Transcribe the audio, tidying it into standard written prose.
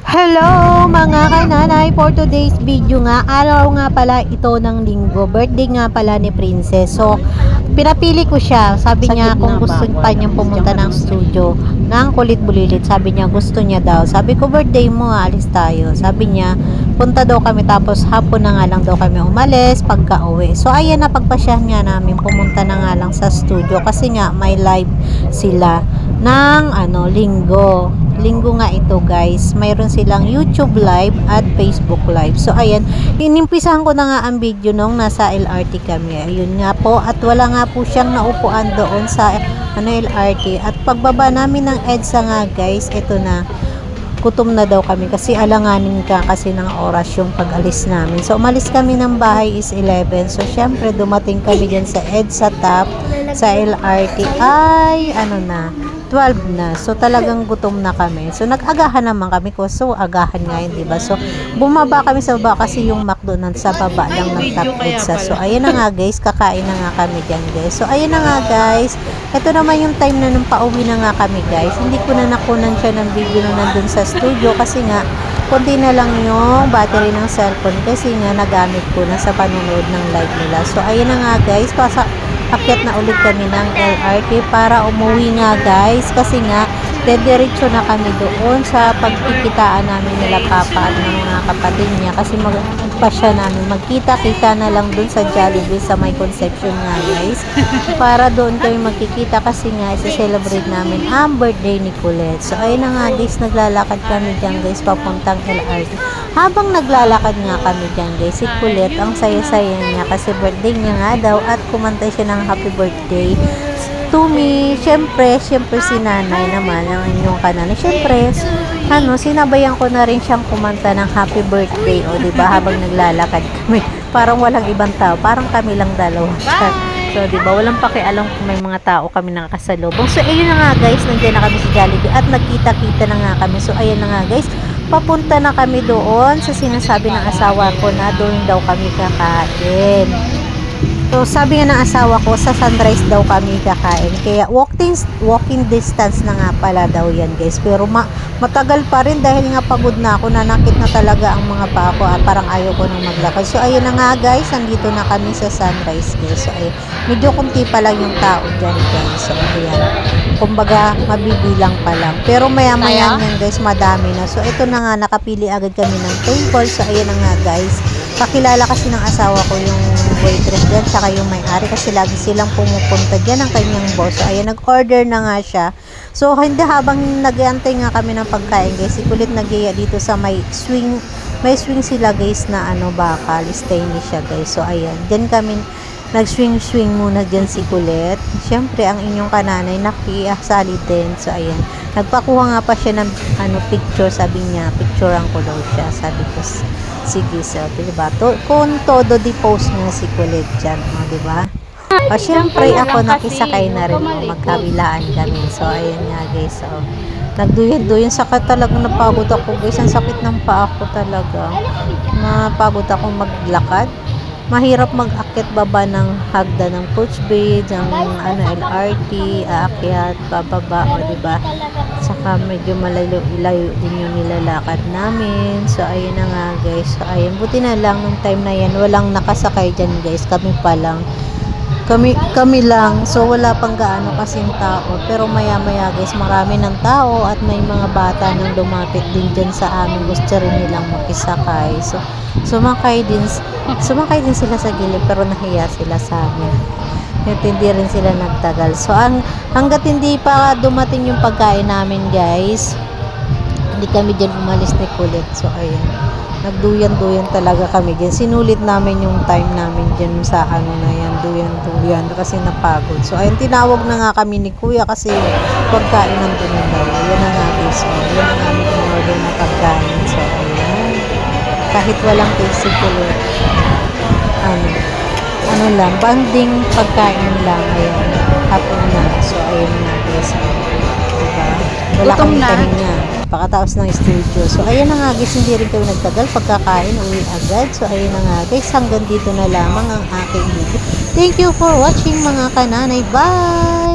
Hello mga kananay, for today's video nga, araw nga pala ito ng linggo, birthday nga pala ni Princess. So, pinapili ko siya, sabi niya kung gusto pa niyang pumunta ng studio ng Kulit Bulilit, sabi niya gusto niya daw. Sabi ko birthday mo, alis tayo. Sabi niya, punta daw kami, tapos hapon na nga lang daw kami umalis pagka uwi. So, ayan na, pagpasyahan nga namin, pumunta na nga lang sa studio kasi nga may live sila ng linggo nga ito guys, mayroon silang YouTube live at Facebook live. So ayan, inimpisahan ko na nga ang video nung nasa LRT kami, ayun nga po, at wala nga po siyang naupuan doon sa LRT, at pagbaba namin ng EDSA nga guys, ito na, gutom na daw kami kasi alanganin ka kasi ng oras yung pag-alis namin. So umalis kami ng bahay is 11, so syempre dumating kami dyan sa EDSA top sa LRT ay 12 na. So talagang gutom na kami. So nag-agahan naman kami ko. So agahan nga yun, diba? So bumaba kami sa baba kasi yung McDonald's sa baba lang ng top EDSA. So ayan na nga guys, kakain na nga kami dyan guys. So ayan na nga guys, ito naman yung time na nung pauwi na nga kami guys. Hindi ko na nakunan siya ng video na nandun sa studio kasi nga konti na lang yung battery ng cellphone kasi nga nagamit ko na sa panonood ng live nila. So ayan na nga guys, akyat na ulit kami ng LRT para umuwi nga guys kasi nga dediretso na kami doon sa pagkikitaan namin nila papa at ng mga kapatid niya kasi magpasya namin, magkita-kita na lang doon sa Jollibee sa may Conception nga guys para doon kami magkikita kasi nga isa-celebrate namin ang birthday ni Colette. So ayun na nga guys, naglalakad kami dyan guys papuntang LRT. Habang naglalakad nga kami dyan guys, si Colette ang saya-saya niya kasi birthday niya nga daw at kumanta siya ng happy birthday to me. Syempre si nanay naman ang inyong kananay. Syempre, sinabayan ko na rin siyang kumanta ng happy birthday, o diba, habang naglalakad kami. Parang walang ibang tao, parang kami lang dalawa. So, diba, walang pakialam kung may mga tao kami nakasalubong. So, ayun na nga guys, nandiyan na kami sa Jollibee at nagkita-kita na nga kami. So, ayun na nga guys, papunta na kami doon sa sinasabi ng asawa ko na doon daw kami kakain. So, sabi nga ng asawa ko, sa Sunrise daw kami kakain. Kaya, walking distance na nga pala daw yan, guys. Pero, matagal pa rin dahil nga pagod na ako. Nanakit na talaga ang mga paa ko. Parang ayaw ko nang maglakad. So, ayun na nga, guys. Andito na kami sa Sunrise, guys. So, ayun. Medyo kunti pa lang yung tao dyan, guys. So, ayan. Kumbaga, mabibilang pa lang. Pero, maya-maya yan, guys, madami na. So, ito na nga, nakapili agad kami ng table. So, ayun na nga, guys. Pakilala kasi ng asawa ko yung waitress dyan, tsaka yung may-ari kasi lagi silang pumupunta dyan ang kanyang boss. So, ayan, nag-order na nga siya. So, hindi, habang nag-aantay nga kami ng pagkain, guys, si Kulit nag-iya dito sa may swing sila, guys, na bakal, stainless siya, guys. So, ayan, dyan kami nag-swing muna dyan si Kulit. Siyempre, ang inyong kananay nakikasali din. So, ayan, nagpakuha nga pa siya ng picture, sabi niya, picturean ko daw siya, sabi ko, sige, so, diba? Kung todo di-post nga si Kulit dyan, diba? O, syempre, ako nakisakay na rin, magkabilaan kami. So, ayan nga, guys. So, nagduyan-duyan. Sakit talaga, napagod ako, guys. Ang sakit ng paa ko talaga. Napagod ako maglakad. Mahirap mag-akit baba ng hagda ng Coach Bridge, ng LRT, aakyat, bababa, o diba? Saka medyo malayo din yung nilalakad namin. So, ayun na nga guys. So, ayun, buti na lang nung time na yan, walang nakasakay dyan guys. Kami pa lang. Kami lang. So, wala pang gaano kasing tao. Pero maya-maya guys, marami ng tao at may mga bata nang lumapit din dyan sa amin. Gusto rin nilang makisakay. So, sumakay din sila sa gilid pero nahiya sila sa amin. Hindi rin sila nagtagal. So, hanggat hindi pa dumating yung pagkain namin guys, hindi kami dyan umalis ni Kulit. So, ayun. Nagduyan-duyan talaga kami dyan. Sinulit namin yung time namin dyan sa na yan. Duyan kasi napagod. So, ayun, tinawag na nga kami ni Kuya kasi pagkain nandun na daw. Yan na nga guys. So, yan na namin in-order na pagkain. So, ayun. Kahit walang taste si Kulit. Lang, banding pagkain lang. Ayun. Hapon na. So, ayun nga guys. Diba? Wala kami pahinga. Pakataos ng studio. So, ayun na nga guys, hindi rin kami nagtagal. Pagkakain, uwi agad. So, ayun na nga guys, hanggang dito na lamang ang aking video. Thank you for watching mga kananay. Bye!